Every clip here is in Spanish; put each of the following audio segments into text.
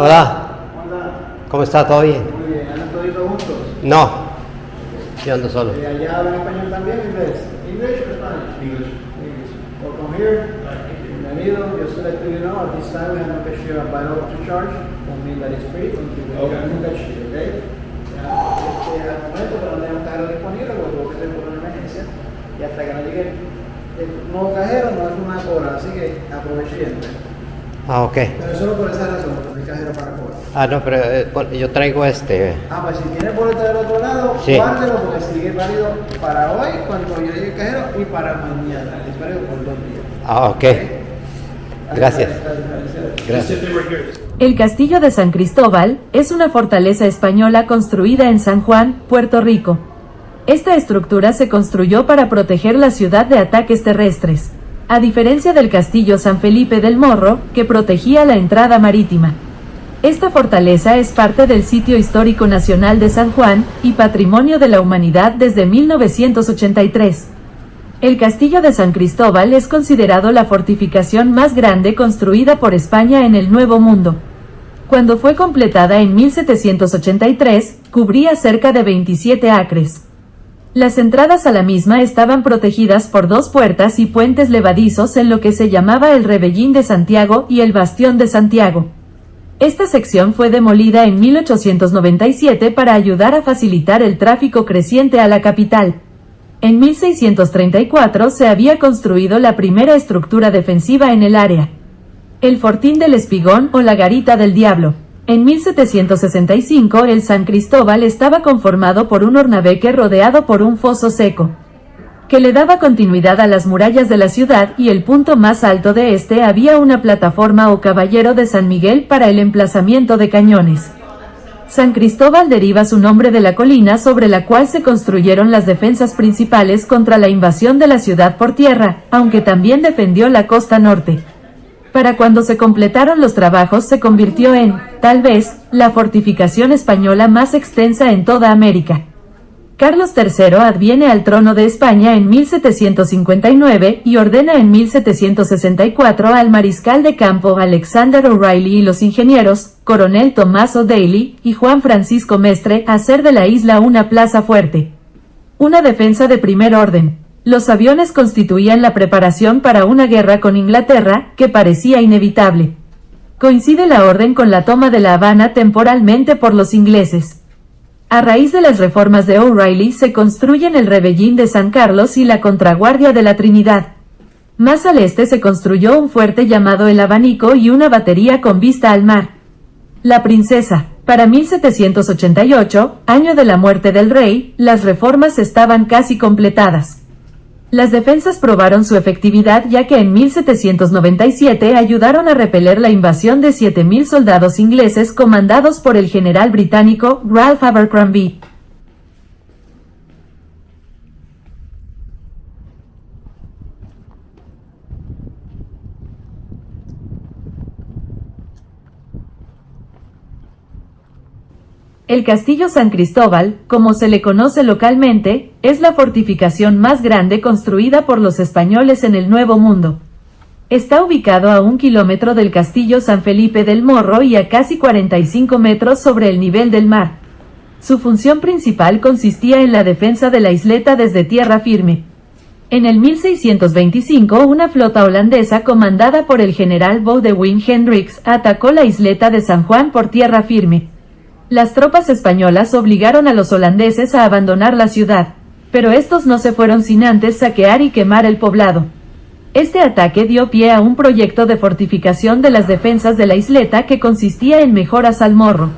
Hola. ¿Cómo está? ¿Todo bien? Muy bien, ¿andan todos juntos? No. Yo ando solo. ¿Allá hablan español también? ¿Inglés? ¿English or Spanish? English. Welcome here. Bienvenido. Just to let you know, at this time we have no cashier available to charge. That means that it's free until we get a new cashier, ¿ok? Al momento que no tenemos cajero disponible, porque tuvo que ser por una emergencia, y hasta que no llegue el nuevo cajero no es una cola, así que aproveche y entre. Ah, ok. Pero solo por esa razón, porque no hay cajero para cobrar. Ah, no, pero bueno, yo traigo este. Pues si tiene boleto del otro lado, sí, guárdelo porque sigue válido para hoy, cuando llegue el cajero, y para mañana. Es válido por 2 días. Ah, ok. Gracias. Gracias. El Castillo de San Cristóbal es una fortaleza española construida en San Juan, Puerto Rico. Esta estructura se construyó para proteger la ciudad de ataques terrestres, a diferencia del Castillo San Felipe del Morro, que protegía la entrada marítima. Esta fortaleza es parte del Sitio Histórico Nacional de San Juan, y Patrimonio de la Humanidad desde 1983. El Castillo de San Cristóbal es considerado la fortificación más grande construida por España en el Nuevo Mundo. Cuando fue completada en 1783, cubría cerca de 27 acres. Las entradas a la misma estaban protegidas por 2 puertas y puentes levadizos en lo que se llamaba el Rebellín de Santiago y el Bastión de Santiago. Esta sección fue demolida en 1897 para ayudar a facilitar el tráfico creciente a la capital. En 1634 se había construido la primera estructura defensiva en el área, el Fortín del Espigón o la Garita del Diablo. En 1765 el San Cristóbal estaba conformado por un hornabeque rodeado por un foso seco, que le daba continuidad a las murallas de la ciudad, y el punto más alto de este había una plataforma o caballero de San Miguel para el emplazamiento de cañones. San Cristóbal deriva su nombre de la colina sobre la cual se construyeron las defensas principales contra la invasión de la ciudad por tierra, aunque también defendió la costa norte. Para cuando se completaron los trabajos se convirtió en, tal vez, la fortificación española más extensa en toda América. Carlos III adviene al trono de España en 1759 y ordena en 1764 al mariscal de campo Alexander O'Reilly y los ingenieros, coronel Tomás O'Daly y Juan Francisco Mestre, hacer de la isla una plaza fuerte. Una defensa de primer orden. Los aviones constituían la preparación para una guerra con Inglaterra, que parecía inevitable. Coincide la orden con la toma de La Habana temporalmente por los ingleses. A raíz de las reformas de O'Reilly se construyen el Rebellín de San Carlos y la Contraguardia de la Trinidad. Más al este se construyó un fuerte llamado El Abanico y una batería con vista al mar. La Princesa. Para 1788, año de la muerte del rey, las reformas estaban casi completadas. Las defensas probaron su efectividad, ya que en 1797 ayudaron a repeler la invasión de 7.000 soldados ingleses comandados por el general británico Ralph Abercrombie. El Castillo San Cristóbal, como se le conoce localmente, es la fortificación más grande construida por los españoles en el Nuevo Mundo. Está ubicado a 1 kilómetro del Castillo San Felipe del Morro y a casi 45 metros sobre el nivel del mar. Su función principal consistía en la defensa de la isleta desde tierra firme. En el 1625 una flota holandesa comandada por el general Boudewijn Hendricks atacó la isleta de San Juan por tierra firme. Las tropas españolas obligaron a los holandeses a abandonar la ciudad, pero estos no se fueron sin antes saquear y quemar el poblado. Este ataque dio pie a un proyecto de fortificación de las defensas de la isleta que consistía en mejoras al morro,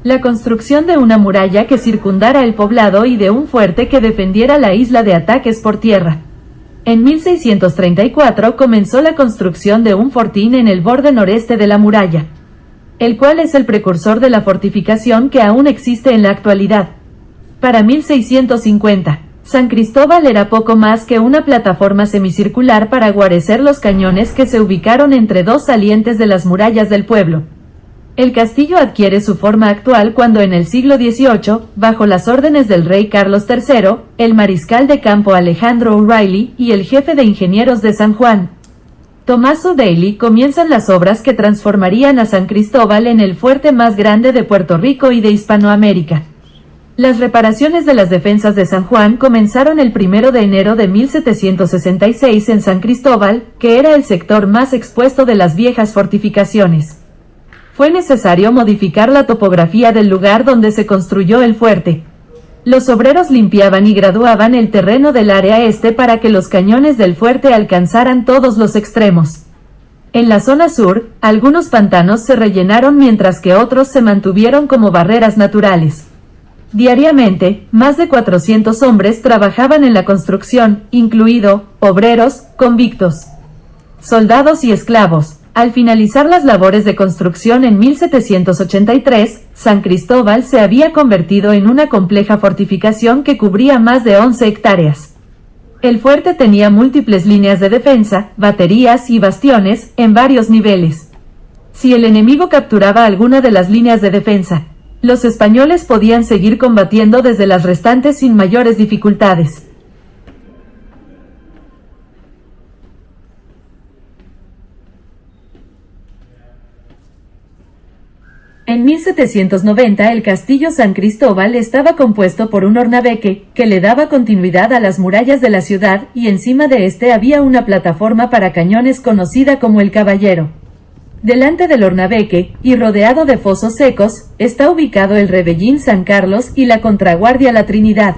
la construcción de una muralla que circundara el poblado y de un fuerte que defendiera la isla de ataques por tierra. En 1634 comenzó la construcción de un fortín en el borde noreste de la muralla, el cual es el precursor de la fortificación que aún existe en la actualidad. Para 1650, San Cristóbal era poco más que una plataforma semicircular para guarecer los cañones que se ubicaron entre 2 salientes de las murallas del pueblo. El castillo adquiere su forma actual cuando en el siglo XVIII, bajo las órdenes del rey Carlos III, el mariscal de campo Alejandro O'Reilly y el jefe de ingenieros de San Juan, Tommaso Daly comienzan las obras que transformarían a San Cristóbal en el fuerte más grande de Puerto Rico y de Hispanoamérica. Las reparaciones de las defensas de San Juan comenzaron el 1 de enero de 1766 en San Cristóbal, que era el sector más expuesto de las viejas fortificaciones. Fue necesario modificar la topografía del lugar donde se construyó el fuerte. Los obreros limpiaban y graduaban el terreno del área este para que los cañones del fuerte alcanzaran todos los extremos. En la zona sur, algunos pantanos se rellenaron mientras que otros se mantuvieron como barreras naturales. Diariamente, más de 400 hombres trabajaban en la construcción, incluido obreros, convictos, soldados y esclavos. Al finalizar las labores de construcción en 1783, San Cristóbal se había convertido en una compleja fortificación que cubría más de 11 hectáreas. El fuerte tenía múltiples líneas de defensa, baterías y bastiones, en varios niveles. Si el enemigo capturaba alguna de las líneas de defensa, los españoles podían seguir combatiendo desde las restantes sin mayores dificultades. En 1790 el castillo San Cristóbal estaba compuesto por un hornabeque, que le daba continuidad a las murallas de la ciudad, y encima de este había una plataforma para cañones conocida como el Caballero. Delante del hornabeque, y rodeado de fosos secos, está ubicado el Rebellín San Carlos y la Contraguardia La Trinidad.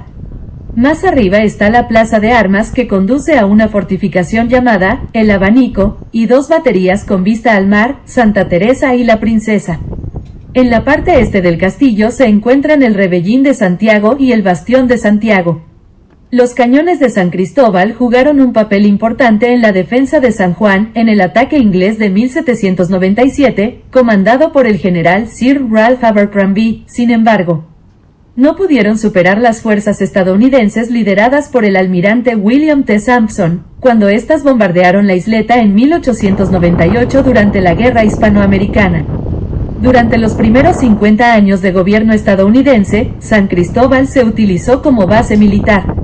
Más arriba está la plaza de armas que conduce a una fortificación llamada El Abanico, y dos baterías con vista al mar, Santa Teresa y La Princesa. En la parte este del castillo se encuentran el Rebellín de Santiago y el Bastión de Santiago. Los cañones de San Cristóbal jugaron un papel importante en la defensa de San Juan en el ataque inglés de 1797, comandado por el general Sir Ralph Abercrombie. Sin embargo, no pudieron superar las fuerzas estadounidenses lideradas por el almirante William T. Sampson, cuando éstas bombardearon la isleta en 1898 durante la Guerra Hispanoamericana. Durante los primeros 50 años de gobierno estadounidense, San Cristóbal se utilizó como base militar.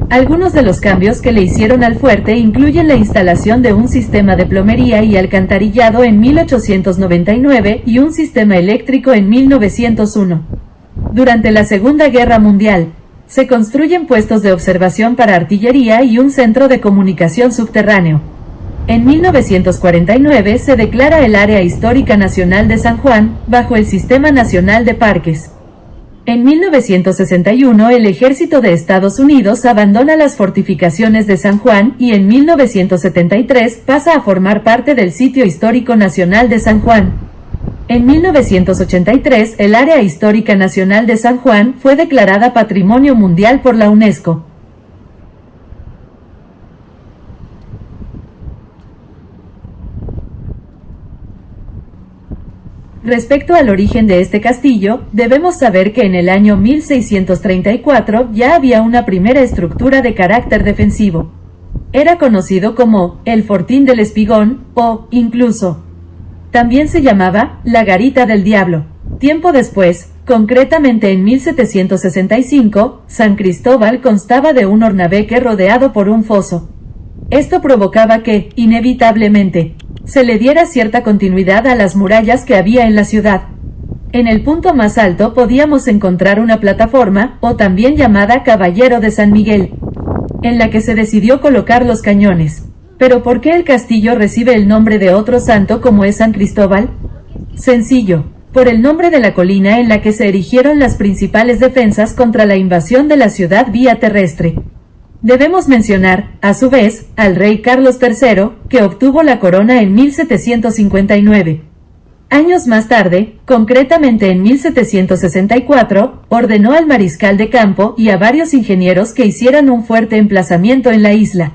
Algunos de los cambios que le hicieron al fuerte incluyen la instalación de un sistema de plomería y alcantarillado en 1899 y un sistema eléctrico en 1901. Durante la Segunda Guerra Mundial, se construyen puestos de observación para artillería y un centro de comunicación subterráneo. En 1949 se declara el Área Histórica Nacional de San Juan, bajo el Sistema Nacional de Parques. En 1961 el Ejército de Estados Unidos abandona las fortificaciones de San Juan y en 1973 pasa a formar parte del Sitio Histórico Nacional de San Juan. En 1983 el Área Histórica Nacional de San Juan fue declarada Patrimonio Mundial por la UNESCO. Respecto al origen de este castillo, debemos saber que en el año 1634 ya había una primera estructura de carácter defensivo. Era conocido como el Fortín del Espigón, o, incluso, también se llamaba la Garita del Diablo. Tiempo después, concretamente en 1765, San Cristóbal constaba de un hornabeque rodeado por un foso. Esto provocaba que, inevitablemente, se le diera cierta continuidad a las murallas que había en la ciudad. En el punto más alto podíamos encontrar una plataforma, o también llamada Caballero de San Miguel, en la que se decidió colocar los cañones. Pero ¿por qué el castillo recibe el nombre de otro santo como es San Cristóbal? Sencillo, por el nombre de la colina en la que se erigieron las principales defensas contra la invasión de la ciudad vía terrestre. Debemos mencionar, a su vez, al rey Carlos III, que obtuvo la corona en 1759. Años más tarde, concretamente en 1764, ordenó al mariscal de campo y a varios ingenieros que hicieran un fuerte emplazamiento en la isla.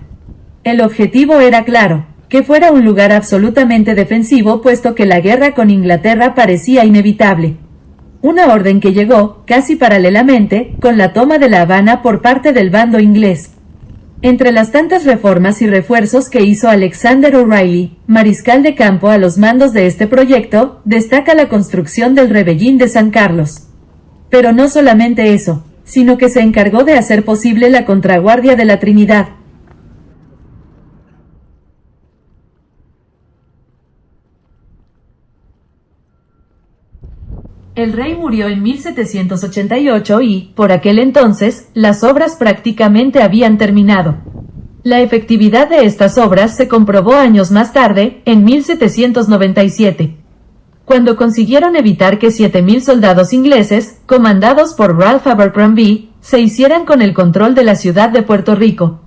El objetivo era claro, que fuera un lugar absolutamente defensivo puesto que la guerra con Inglaterra parecía inevitable. Una orden que llegó, casi paralelamente, con la toma de La Habana por parte del bando inglés. Entre las tantas reformas y refuerzos que hizo Alexander O'Reilly, mariscal de campo a los mandos de este proyecto, destaca la construcción del Rebellín de San Carlos. Pero no solamente eso, sino que se encargó de hacer posible la Contraguardia de la Trinidad. El rey murió en 1788 y, por aquel entonces, las obras prácticamente habían terminado. La efectividad de estas obras se comprobó años más tarde, en 1797. Cuando consiguieron evitar que 7.000 soldados ingleses, comandados por Ralph Abercrombie, se hicieran con el control de la ciudad de Puerto Rico.